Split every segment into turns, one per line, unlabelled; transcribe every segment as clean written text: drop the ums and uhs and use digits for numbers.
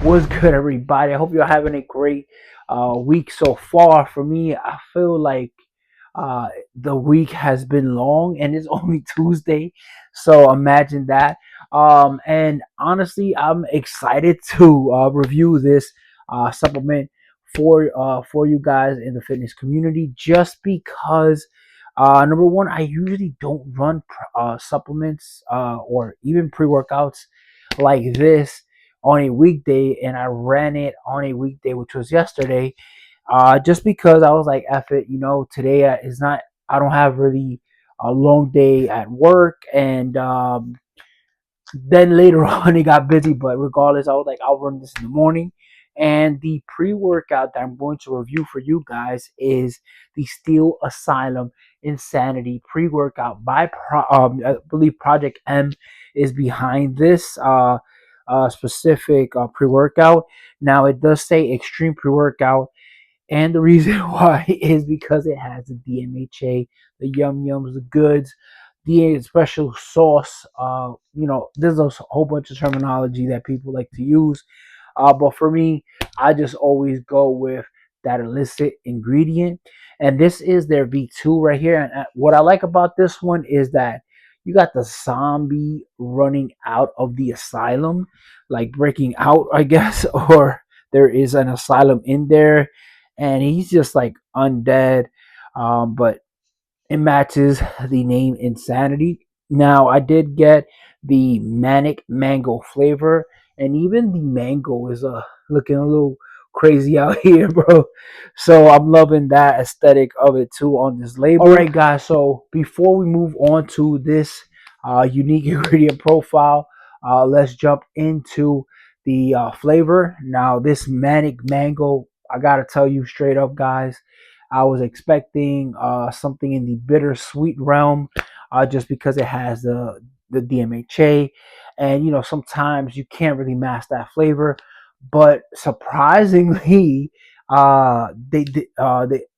What's good, everybody? I hope you're having a great week so far. For me, I feel like the week has been long and it's only Tuesday. So imagine that. And honestly, I'm excited to review this supplement for you guys in the fitness community just because. Number one, I usually don't run supplements or even pre workouts like this on a weekday, and I ran it on a weekday, which was yesterday, just because I was like, F it, today is not, I don't have really a long day at work, and then later on it got busy, but regardless, I was like, I'll run this in the morning. And the pre-workout that I'm going to review for you guys is the Steel Asylum Insanity pre-workout by I believe Project M is behind this specific pre-workout. Now it does say extreme pre-workout, and the reason why is because it has the DMHA, the yum yums, the goods, the special sauce. There's a whole bunch of terminology that people like to use. But for me, I just always go with that illicit ingredient. And this is their V2 right here. And what I like about this one is that you got the zombie running out of the asylum, like breaking out, I guess, or there is an asylum in there and he's just like undead. But it matches the name Insanity. Now, I did get the manic mango flavor, and even the mango is looking a little crazy out here, bro. So I'm loving that aesthetic of it too on this label. All right, guys. So before we move on to this unique ingredient profile, let's jump into the flavor. Now, this manic mango, I gotta tell you straight up, guys. I was expecting something in the bittersweet realm, just because it has the DMHA, and sometimes you can't really mask that flavor. But surprisingly, they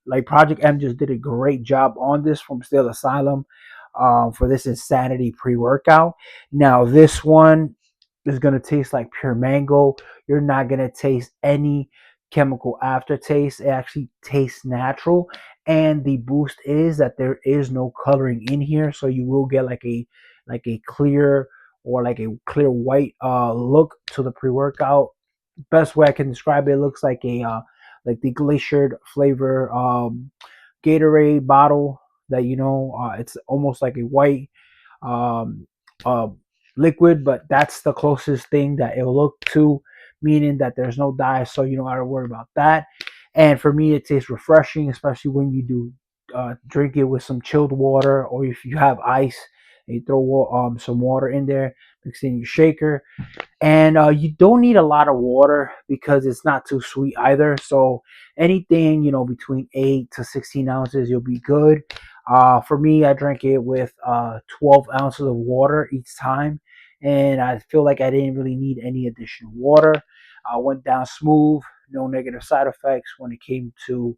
like Project M just did a great job on this from Steel Asylum, for this Insanity pre-workout. Now this one is gonna taste like pure mango. You're not gonna taste any chemical aftertaste. It actually tastes natural, and the boost is that there is no coloring in here, so you will get like a clear or like a clear white look to the pre-workout. Best way I can describe it, it looks like the glaciered flavor Gatorade bottle that it's almost like a white um, uh, liquid, but that's the closest thing that it'll look to, meaning that there's no dye, so you don't got to worry about that. And for me, it tastes refreshing, especially when you do drink it with some chilled water, or if you have ice and you throw some water in there, mix it in your shaker. And you don't need a lot of water because it's not too sweet either. So anything between 8 to 16 ounces, you'll be good. For me, I drank it with 12 ounces of water each time, and I feel like I didn't really need any additional water. Went down smooth, no negative side effects when it came to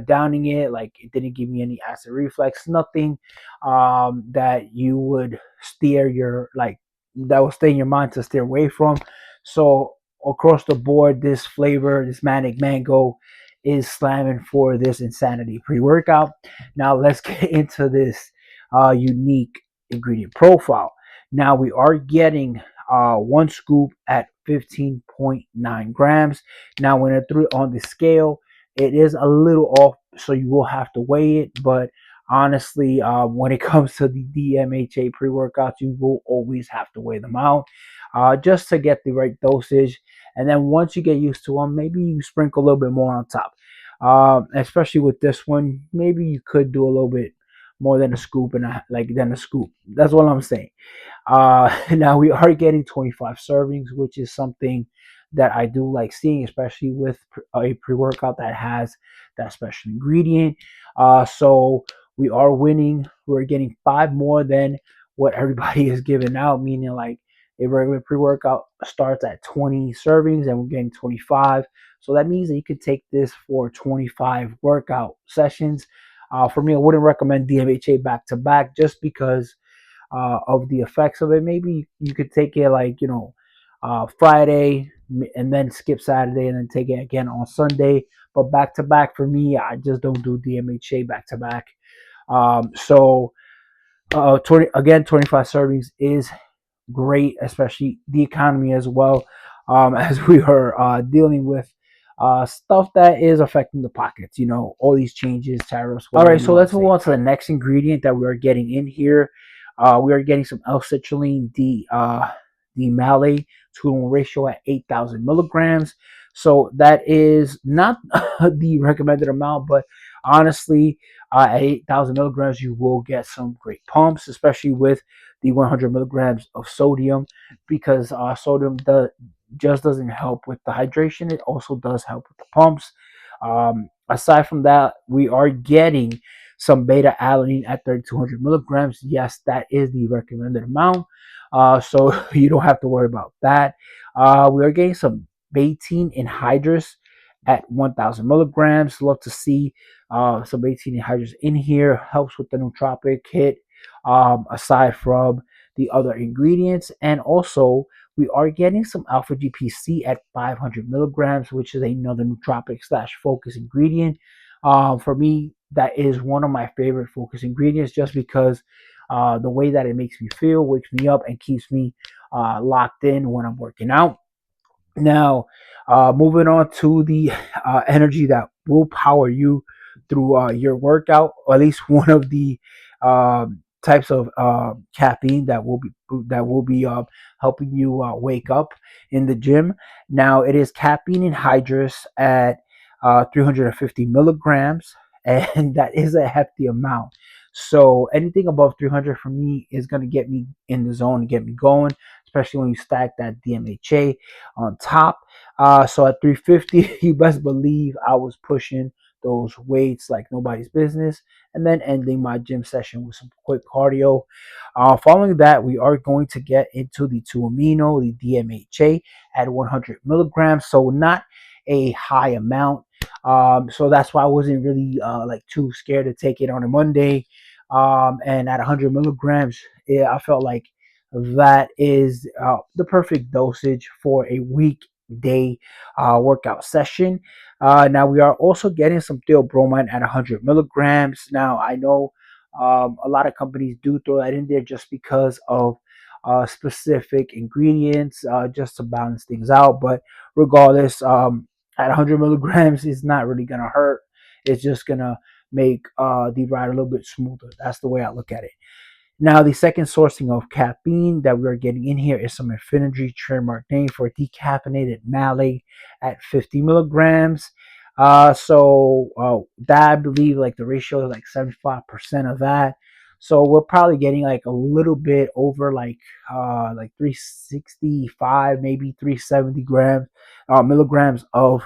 downing it. Like, it didn't give me any acid reflux, nothing that you would steer your like that will stay in your mind to steer away from. So across the board, this flavor, this manic mango, is slamming for this Insanity pre-workout. Now let's get into this unique ingredient profile. Now we are getting one scoop at 15.9 grams. Now when I threw it on the scale, it is a little off, so you will have to weigh it. But honestly, when it comes to the DMHA pre-workouts, you will always have to weigh them out, just to get the right dosage. And then once you get used to them, maybe you sprinkle a little bit more on top. Especially with this one, maybe you could do a little bit more than a scoop than a scoop. That's what I'm saying. Now we are getting 25 servings, which is something that I do like seeing, especially with a pre-workout that has that special ingredient. So we are winning. We're getting 5 more than what everybody is giving out, meaning like a regular pre-workout starts at 20 servings and we're getting 25. So that means that you could take this for 25 workout sessions. For me, I wouldn't recommend DMHA back to back just because of the effects of it. Maybe you could take it like Friday, and then skip Saturday, and then take it again on Sunday. But back to back for me, I just don't do DMHA back to back. So 25 servings is great, especially the economy as well, as we are dealing with stuff that is affecting the pockets. You know, all these changes, tariffs. All right, so let's move on to the next ingredient that we are getting in here. We are getting some L-citrulline D malate to 1 ratio at 8,000 milligrams. So that is not the recommended amount, but honestly, at 8,000 milligrams, you will get some great pumps, especially with the 100 milligrams of sodium, because sodium just doesn't help with the hydration. It also does help with the pumps. Aside from that, we are getting some beta alanine at 3,200 milligrams. Yes, that is the recommended amount. So you don't have to worry about that. We are getting some betaine anhydrous at 1,000 milligrams. Love to see some betaine anhydrous in here. Helps with the nootropic hit, aside from the other ingredients. And also, we are getting some alpha GPC at 500 milligrams, which is another nootropic slash focus ingredient. For me, that is one of my favorite focus ingredients, just because the way that it makes me feel, wakes me up, and keeps me locked in when I'm working out. Now, moving on to the energy that will power you through your workout, or at least one of the types of caffeine that will be helping you wake up in the gym. Now, it is caffeine anhydrous at 350 milligrams, and that is a hefty amount. So anything above 300 for me is going to get me in the zone and get me going, especially when you stack that DMHA on top. So at 350, you best believe I was pushing those weights like nobody's business, and then ending my gym session with some quick cardio. Following that, we are going to get into the 2-amino, the DMHA, at 100 milligrams. So not a high amount. So that's why I wasn't really like too scared to take it on a Monday. And at 100 milligrams, I felt like that is the perfect dosage for a weekday workout session. Now we are also getting some theobromine at 100 milligrams. Now I know a lot of companies do throw that in there just because of specific ingredients, just to balance things out. But regardless, at 100 milligrams, it's not really gonna hurt. It's just gonna make the ride a little bit smoother. That's the way I look at it. Now, the second sourcing of caffeine that we are getting in here is some Infinity trademark name for decaffeinated malate at 50 milligrams. That, I believe, like the ratio is like 75% of that. So we're probably getting like a little bit over like 365, maybe 370 grams milligrams of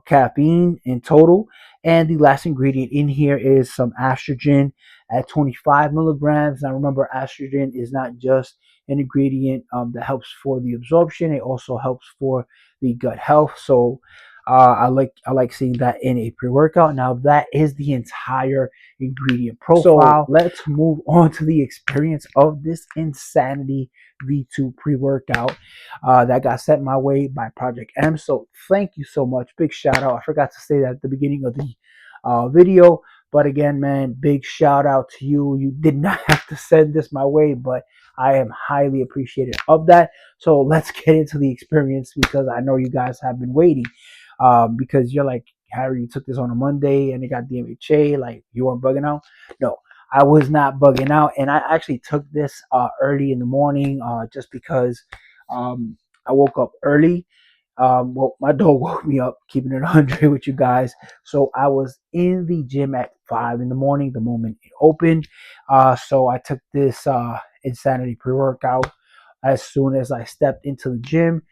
caffeine in total. And the last ingredient in here is some estrogen at 25 milligrams. Now remember, estrogen is not just an ingredient that helps for the absorption; it also helps for the gut health. So I like seeing that in a pre-workout. Now that is the entire ingredient profile. So let's move on to the experience of this Insanity V2 pre-workout that got sent my way by Project M. So thank you so much. Big shout out. I forgot to say that at the beginning of the video. But again, man, big shout out to you. You did not have to send this my way, but I am highly appreciative of that. So let's get into the experience, because I know you guys have been waiting. Because you're like, Harry, you took this on a Monday and it got DMHA. Like, you weren't bugging out. No, I was not bugging out. And I actually took this early in the morning just because I woke up early. Well, my dog woke me up, keeping it 100 with you guys. So I was in the gym at 5 in the morning, the moment it opened. So I took this Insanity pre-workout as soon as I stepped into the gym,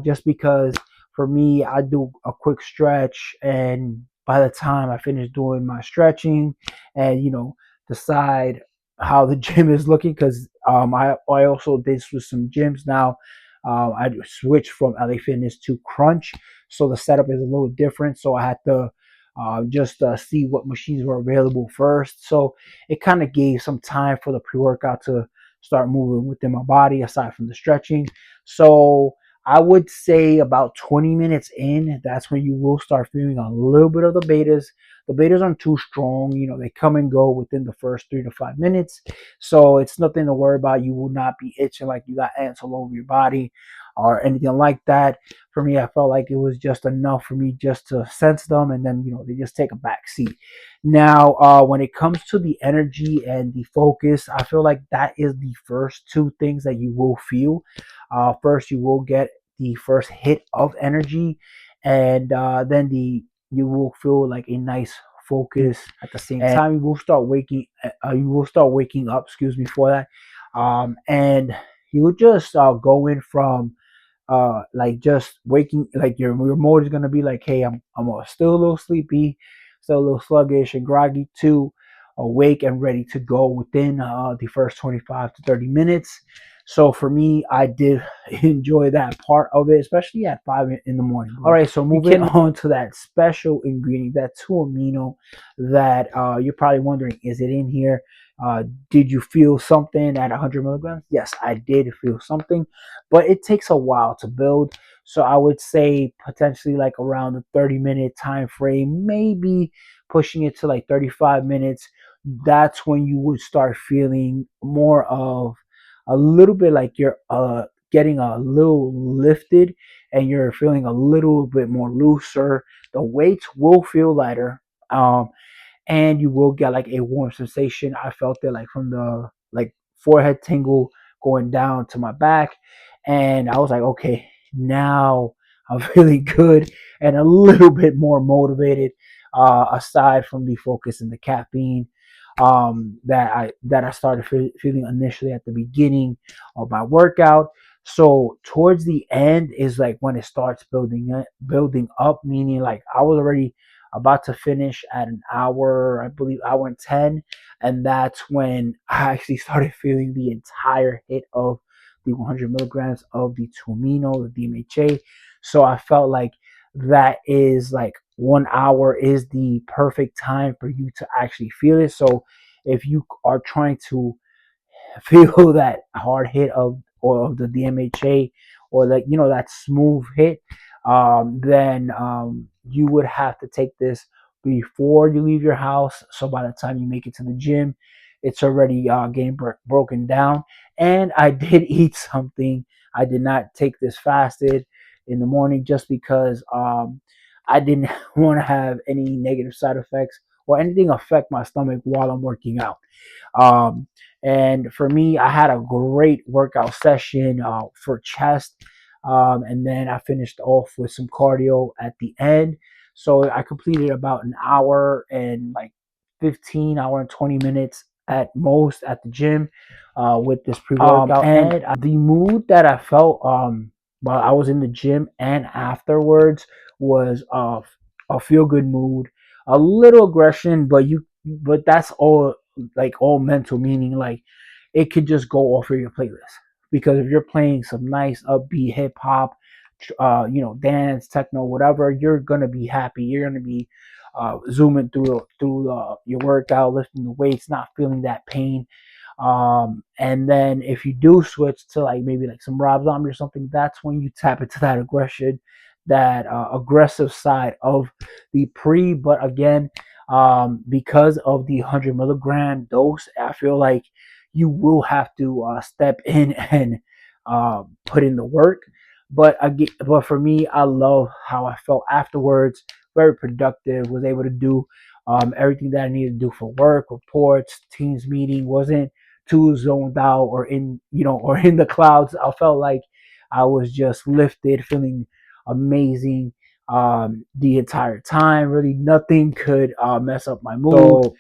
just because for me, I do a quick stretch, and by the time I finish doing my stretching and, decide how the gym is looking, because I also did switch some gyms now. I switched from LA Fitness to Crunch, so the setup is a little different. So I had to just see what machines were available first. So it kind of gave some time for the pre-workout to start moving within my body aside from the stretching. So I would say about 20 minutes in, that's when you will start feeling a little bit of the betas. The betas aren't too strong, they come and go within the first 3 to 5 minutes. So it's nothing to worry about. You will not be itching like you got ants all over your body or anything like that. For me, I felt like it was just enough for me just to sense them, and then they just take a back seat. Now, when it comes to the energy and the focus, I feel like that is the first two things that you will feel. First, you will get the first hit of energy, and then you will feel like a nice focus at the same time. You will start waking. You will start waking up. Excuse me for that. And you will just go in from like just waking, like your mode is gonna be like, hey, I'm still a little sleepy, still a little sluggish and groggy, to awake and ready to go within the first 25 to 30 minutes. So for me, I did enjoy that part of it, especially at 5 in the morning. All right, so moving on to that special ingredient, that 2 amino, that you're probably wondering, is it in here? Did you feel something at 100 milligrams? Yes, I did feel something, but it takes a while to build. So I would say potentially like around the 30-minute time frame, maybe pushing it to like 35 minutes. That's when you would start feeling more of a little bit like you're getting a little lifted, and you're feeling a little bit more looser. The weights will feel lighter. And you will get like a warm sensation. I felt it like from the like forehead tingle going down to my back, and I was like, okay, now I'm feeling good and a little bit more motivated. Aside from the focus and the caffeine that I started feeling initially at the beginning of my workout. So towards the end is like when it starts building up, meaning like I was already about to finish at an hour, I believe hour and 10. And that's when I actually started feeling the entire hit of the 100 milligrams of the 2 amino, the DMHA. So I felt like that is like 1 hour is the perfect time for you to actually feel it. So if you are trying to feel that hard hit of the DMHA, or like that smooth hit, then you would have to take this before you leave your house. So by the time you make it to the gym, it's already getting broken down. And I did eat something. I did not take this fasted in the morning just because I didn't want to have any negative side effects or anything affect my stomach while I'm working out. Um, and for me, I had a great workout session for chest. And then I finished off with some cardio at the end. So I completed about an hour and like 15 hour and 20 minutes at most at the gym with this pre-workout. And the mood that I felt while I was in the gym and afterwards was a feel good mood, a little aggression, but that's all, like all mental, meaning like it could just go off of your playlist. Because if you're playing some nice upbeat hip hop, dance, techno, whatever, you're gonna be happy. You're gonna be zooming through your workout, lifting the weights, not feeling that pain. And then if you do switch to like maybe like some Rob Zombie or something, that's when you tap into that aggression, that aggressive side of the pre. But again, because of the 100 milligram dose, I feel like you will have to step in and put in the work. But again, but for me, I love how I felt afterwards. Very productive. Was able to do everything that I needed to do for work, reports, teams meeting. Wasn't too zoned out or or in the clouds. I felt like I was just lifted, feeling amazing the entire time. Really, nothing could mess up my mood. So,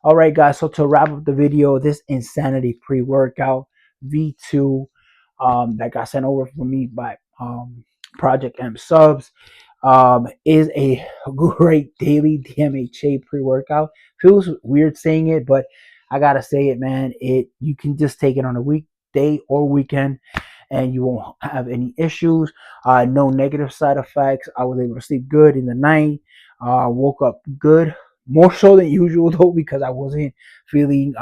all right, guys. So to wrap up the video, this Insanity pre-workout V2 that got sent over for me by Project M Subs is a great daily DMHA pre-workout. Feels weird saying it, but I gotta say it, man. You can just take it on a weekday or weekend, and you won't have any issues. No negative side effects. I was able to sleep good in the night. Woke up good, more so than usual though, because I wasn't feeling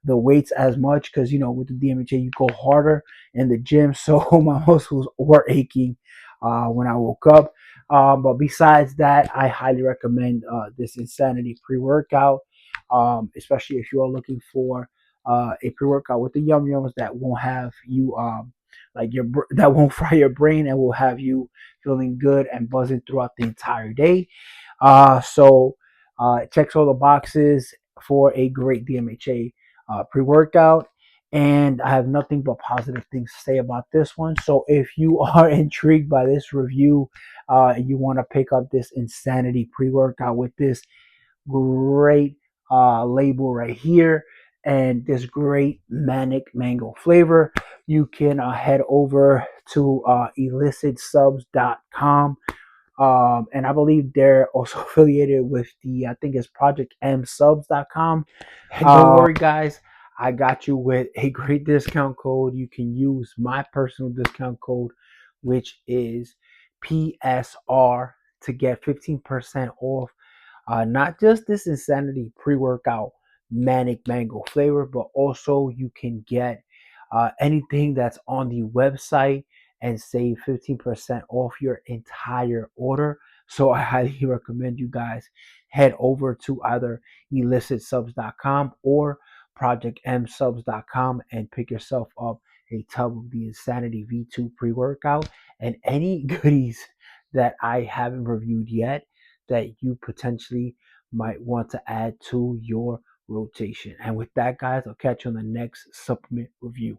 the weights as much because with the DMHA you go harder in the gym, so my muscles were aching when I woke up. But besides that, I highly recommend this Insanity pre-workout, especially if you are looking for a pre-workout with the yum yums that won't have you that won't fry your brain and will have you feeling good and buzzing throughout the entire day. So it checks all the boxes for a great DMHA pre-workout, and I have nothing but positive things to say about this one. So if you are intrigued by this review, and you want to pick up this Insanity pre-workout with this great label right here and this great manic mango flavor, you can head over to illicitsubs.com, and I believe they're also affiliated with I think it's projectmsubs.com. And don't worry, guys, I got you with a great discount code. You can use my personal discount code, which is PSR, to get 15% off not just this Insanity pre-workout manic mango flavor, but also you can get anything that's on the website and save 15% off your entire order. So I highly recommend you guys head over to either illicitsubs.com or projectmsubs.com and pick yourself up a tub of the Insanity V2 pre-workout and any goodies that I haven't reviewed yet that you potentially might want to add to your rotation. And with that, guys, I'll catch you on the next supplement review.